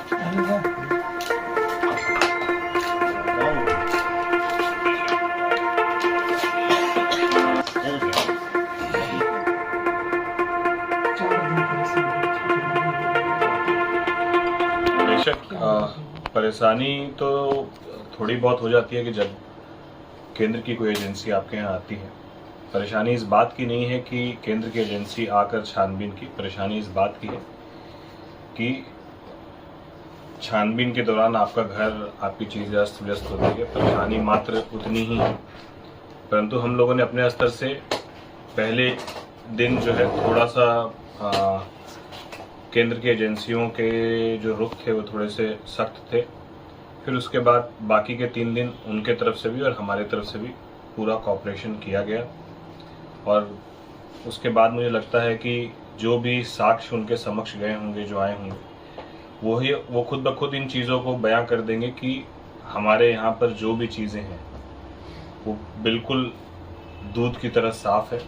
बेशक परेशानी तो थोड़ी बहुत हो जाती है कि जब केंद्र की कोई एजेंसी आपके यहाँ आती है। परेशानी इस बात की नहीं है कि केंद्र की एजेंसी आकर छानबीन की, परेशानी इस बात की है कि छानबीन के दौरान आपका घर, आपकी चीज़ें अस्त व्यस्त हो गई है। परेशानी मात्र उतनी ही है, परंतु हम लोगों ने अपने स्तर से पहले दिन जो है थोड़ा सा केंद्र की एजेंसियों के जो रुख थे वो थोड़े से सख्त थे। फिर उसके बाद बाकी के 3 दिन उनके तरफ से भी और हमारे तरफ से भी पूरा कॉपरेशन किया गया। और उसके बाद मुझे लगता है कि जो भी साक्ष्य उनके समक्ष गए होंगे, जो आए होंगे, वो खुद ब खुद इन चीज़ों को बयां कर देंगे कि हमारे यहाँ पर जो भी चीज़ें हैं वो बिल्कुल दूध की तरह साफ है।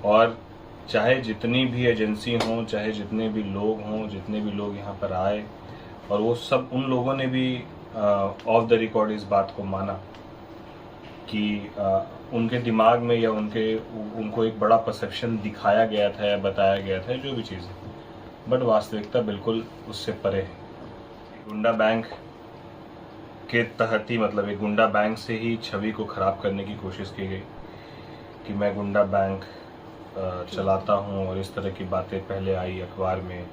और चाहे जितनी भी एजेंसी हों, चाहे जितने भी लोग हों, जितने भी लोग यहाँ पर आए, और वो सब उन लोगों ने भी ऑफ द रिकॉर्ड इस बात को माना कि उनके दिमाग में या उनको एक बड़ा परसेप्शन दिखाया गया था या बताया गया था, जो भी चीज़ें, बट वास्तविकता बिल्कुल उससे परे है। गुंडा बैंक के तहत ही, मतलब एक गुंडा बैंक से ही छवि को खराब करने की कोशिश की गई कि मैं गुंडा बैंक चलाता हूं, और इस तरह की बातें पहले आई अखबार में।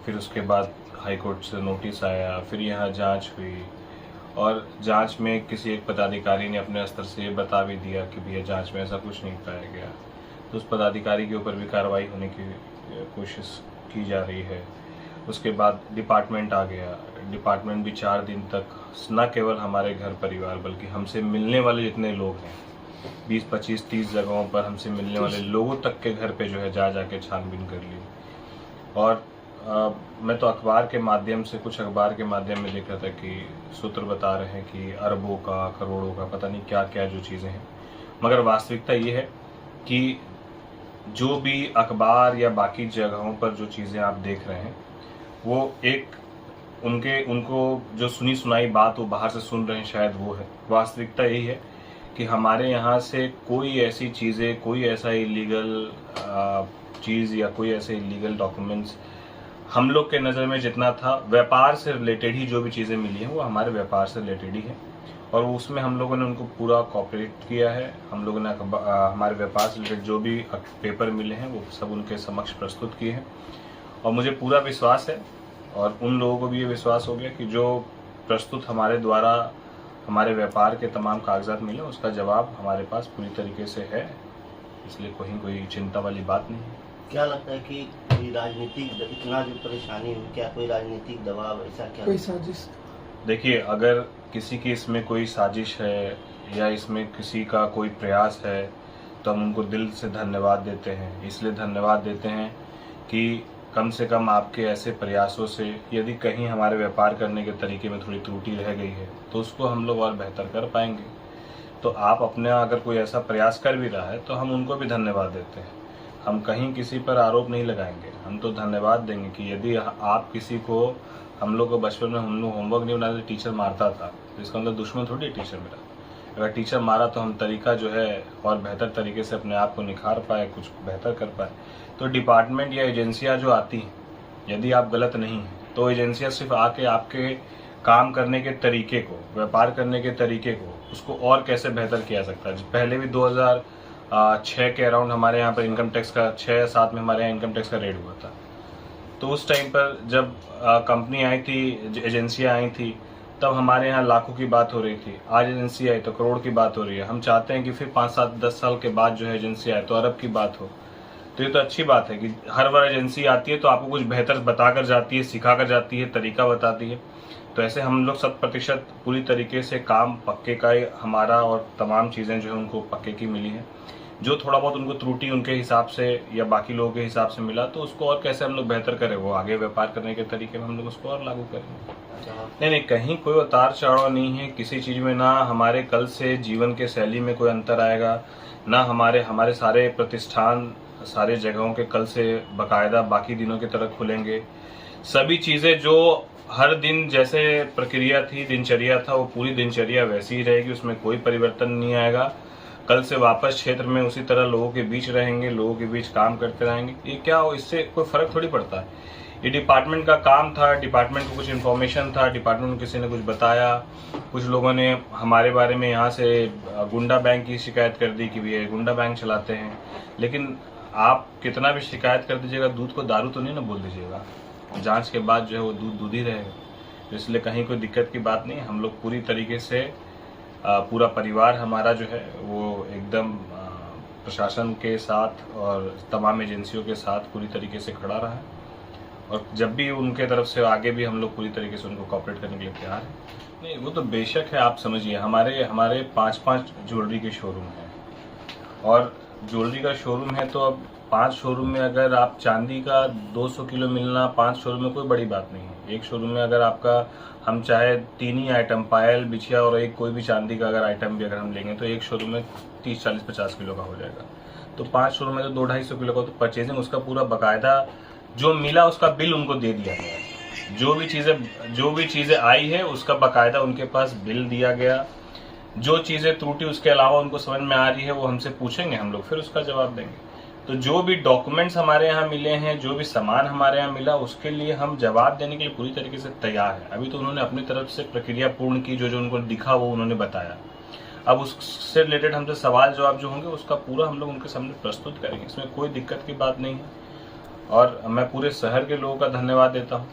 फिर उसके बाद हाई कोर्ट से नोटिस आया, फिर यहाँ जांच हुई, और जांच में किसी एक पदाधिकारी ने अपने स्तर से ये बता भी दिया कि भैया जांच में ऐसा कुछ नहीं पाया गया। तो उस पदाधिकारी के ऊपर भी कार्रवाई होने की कोशिश की जा रही है। उसके बाद डिपार्टमेंट आ गया। डिपार्टमेंट भी 4 दिन तक न केवल हमारे घर परिवार बल्कि हमसे मिलने वाले जितने लोग हैं, 20, 25, 30 जगहों पर हमसे मिलने वाले लोगों तक के घर पे जो है जाके छानबीन कर ली। और मैं तो अखबार के माध्यम से, कुछ अखबार के माध्यम में देख रहा था कि सूत्र बता रहे हैं कि अरबों का, करोड़ों का, पता नहीं क्या क्या जो चीज़ें हैं। मगर वास्तविकता ये है कि जो भी अखबार या बाकी जगहों पर जो चीज़ें आप देख रहे हैं, वो एक उनको जो सुनी सुनाई बात वो बाहर से सुन रहे हैं, शायद वो है। वास्तविकता यही है कि हमारे यहाँ से कोई ऐसी चीज़ें, कोई ऐसा इलीगल चीज़ या कोई ऐसे इलीगल डॉक्यूमेंट्स हम लोग के नज़र में जितना था, व्यापार से रिलेटेड ही जो भी चीज़ें मिली हैं वो हमारे व्यापार से रिलेटेड ही है। और उसमें हम लोगों ने उनको पूरा कोऑपरेट किया है। हम लोगों ने हमारे व्यापार से रिलेटेड जो भी पेपर मिले हैं वो सब उनके समक्ष प्रस्तुत किए हैं। और मुझे पूरा विश्वास है, और उन लोगों को भी ये विश्वास हो गया कि जो प्रस्तुत हमारे द्वारा हमारे व्यापार के तमाम कागजात मिले, उसका जवाब हमारे पास पूरी तरीके से है। इसलिए कोई चिंता वाली बात नहीं है। क्या लगता है कि कोई राजनीतिक, इतना जो परेशानी हुई, क्या कोई राजनीतिक दबाव, ऐसा क्या कोई साजिश? देखिए, अगर किसी की इसमें कोई साजिश है या इसमें किसी का कोई प्रयास है तो हम उनको दिल से धन्यवाद देते हैं। इसलिए धन्यवाद देते हैं कि कम से कम आपके ऐसे प्रयासों से यदि कहीं हमारे व्यापार करने के तरीके में थोड़ी त्रुटि रह गई है तो उसको हम लोग और बेहतर कर पाएंगे। तो आप अपने अगर कोई ऐसा प्रयास कर भी रहा है तो हम उनको भी धन्यवाद देते हैं। हम कहीं किसी पर आरोप नहीं लगाएंगे, हम तो धन्यवाद देंगे कि यदि आप किसी को, हम लोग को बचपन में हम लोग होमवर्क नहीं बनाते, टीचर मारता था, तो इसका मतलब दुश्मन थोड़ी टीचर मेरा। अगर टीचर मारा तो हम तरीका जो है और बेहतर तरीके से अपने आप को निखार पाए, कुछ बेहतर कर पाए। तो डिपार्टमेंट या एजेंसियां जो आती हैं, यदि आप गलत नहीं हैं तो एजेंसियां सिर्फ आके आपके काम करने के तरीके को, व्यापार करने के तरीके को, उसको और कैसे बेहतर किया सकता है। पहले भी 2006 के अराउंड हमारे यहाँ पर इनकम टैक्स का 6-7 में हमारे यहाँ इनकम टैक्स का रेड हुआ था। तो उस टाइम पर जब कंपनी आई थी, एजेंसियां आई थी, तब हमारे यहाँ लाखों की बात हो रही थी। आज एजेंसी आई तो करोड़ की बात हो रही है। हम चाहते हैं कि फिर 5-7-10 साल के बाद जो है एजेंसी आए तो अरब की बात हो। तो ये तो अच्छी बात है कि हर बार एजेंसी आती है तो आपको कुछ बेहतर बताकर जाती है, सिखा कर जाती है, तरीका बताती है। तो ऐसे हम लोग 100% पूरी तरीके से काम पक्के का हमारा, और तमाम चीज़ें जो है उनको पक्के की मिली है। जो थोड़ा बहुत उनको त्रुटि उनके हिसाब से या बाकी लोगों के हिसाब से मिला तो उसको और कैसे हम लोग बेहतर करें, वो आगे व्यापार करने के तरीके में हम लोग उसको और लागू करेंगे। नहीं, कहीं कोई उतार चढ़ाव नहीं है किसी चीज़ में। ना हमारे कल से जीवन के शैली में कोई अंतर आएगा, ना हमारे सारे प्रतिष्ठान, सारे जगहों के कल से बाकायदा बाकी दिनों की तरह खुलेंगे। सभी चीज़ें जो हर दिन जैसे प्रक्रिया थी, दिनचर्या था, वो पूरी दिनचर्या वैसी ही रहेगी, उसमें कोई परिवर्तन नहीं आएगा। कल से वापस क्षेत्र में उसी तरह लोगों के बीच रहेंगे, लोगों के बीच काम करते रहेंगे। ये क्या हो, इससे कोई फर्क थोड़ी पड़ता है। ये डिपार्टमेंट का काम था, डिपार्टमेंट को कुछ इन्फॉर्मेशन था, डिपार्टमेंट को किसी ने कुछ बताया, कुछ लोगों ने हमारे बारे में यहाँ से गुंडा बैंक की शिकायत कर दी कि भैया गुंडा बैंक चलाते हैं। लेकिन आप कितना भी शिकायत कर दीजिएगा, दूध को दारू तो नहीं ना बोल दीजिएगा। जांच के बाद जो है वो दूध दूध ही रहेगा। तो इसलिए कहीं कोई दिक्कत की बात नहीं। हम लोग पूरी तरीके से पूरा परिवार हमारा जो है वो एकदम प्रशासन के साथ और तमाम एजेंसियों के साथ पूरी तरीके से खड़ा रहा है। और जब भी उनके तरफ से आगे भी हम लोग पूरी तरीके से उनको कोऑपरेट करने के लिए तैयार हैं। नहीं, वो तो बेशक है। आप समझिए, हमारे 5 ज्वेलरी के शोरूम हैं, और ज्वेलरी का शोरूम है तो अब 5 शोरूम में अगर आप चांदी का 200 किलो मिलना 5 शोरूम में कोई बड़ी बात नहीं है। एक शोरूम में अगर आपका, हम चाहे 3 ही आइटम, पायल, बिछिया और एक कोई भी चांदी का अगर आइटम भी अगर हम लेंगे तो एक शोरूम में 30, 40, 50 किलो का हो जाएगा। तो 5 शोरूम में तो 200-250 किलो का, तो परचेजिंग उसका पूरा बकायदा जो मिला उसका बिल उनको दे दिया गया। जो भी चीजें आई है उसका बकायदा उनके पास बिल दिया गया। जो चीजें त्रुटि उसके अलावा उनको समझ में आ रही है वो हमसे पूछेंगे, हम लोग फिर उसका जवाब देंगे। तो जो भी डॉक्यूमेंट्स हमारे यहाँ मिले हैं, जो भी सामान हमारे यहाँ मिला, उसके लिए हम जवाब देने के लिए पूरी तरीके से तैयार है। अभी तो उन्होंने अपनी तरफ से प्रक्रिया पूर्ण की, जो उनको दिखा वो उन्होंने बताया। अब उससे रिलेटेड हमसे सवाल जवाब जो होंगे उसका पूरा हम लोग उनके सामने प्रस्तुत करेंगे। इसमें कोई दिक्कत की बात नहीं है। और मैं पूरे शहर के लोगों का धन्यवाद देता हूँ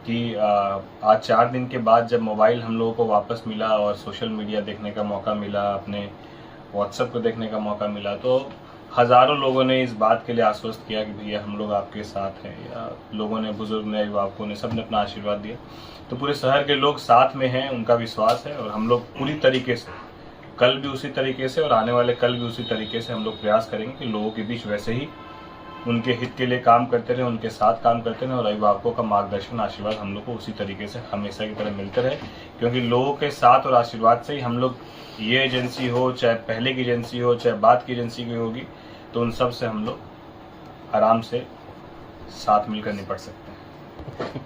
कि आज 4 दिन के बाद जब मोबाइल हम लोगों को वापस मिला और सोशल मीडिया देखने का मौका मिला, अपने व्हाट्सएप को देखने का मौका मिला, तो हज़ारों लोगों ने इस बात के लिए आश्वस्त किया कि भैया हम लोग आपके साथ हैं। या लोगों ने, बुजुर्ग ने, अभिभावकों ने, सब ने अपना आशीर्वाद दिया। तो पूरे शहर के लोग साथ में हैं, उनका विश्वास है। और हम लोग पूरी तरीके से कल भी उसी तरीके से और आने वाले कल भी उसी तरीके से हम लोग प्रयास करेंगे कि लोगों के बीच वैसे ही उनके हित के लिए काम करते रहे, उनके साथ काम करते रहे। और अभिभावकों का मार्गदर्शन, आशीर्वाद हम लोग को उसी तरीके से हमेशा की तरह मिलते रहे। क्योंकि लोगों के साथ और आशीर्वाद से ही हम लोग, ये एजेंसी हो, चाहे पहले की एजेंसी हो, चाहे बाद की एजेंसी की होगी, तो उन सब से हम लोग आराम से साथ मिलकर निपट सकते हैं।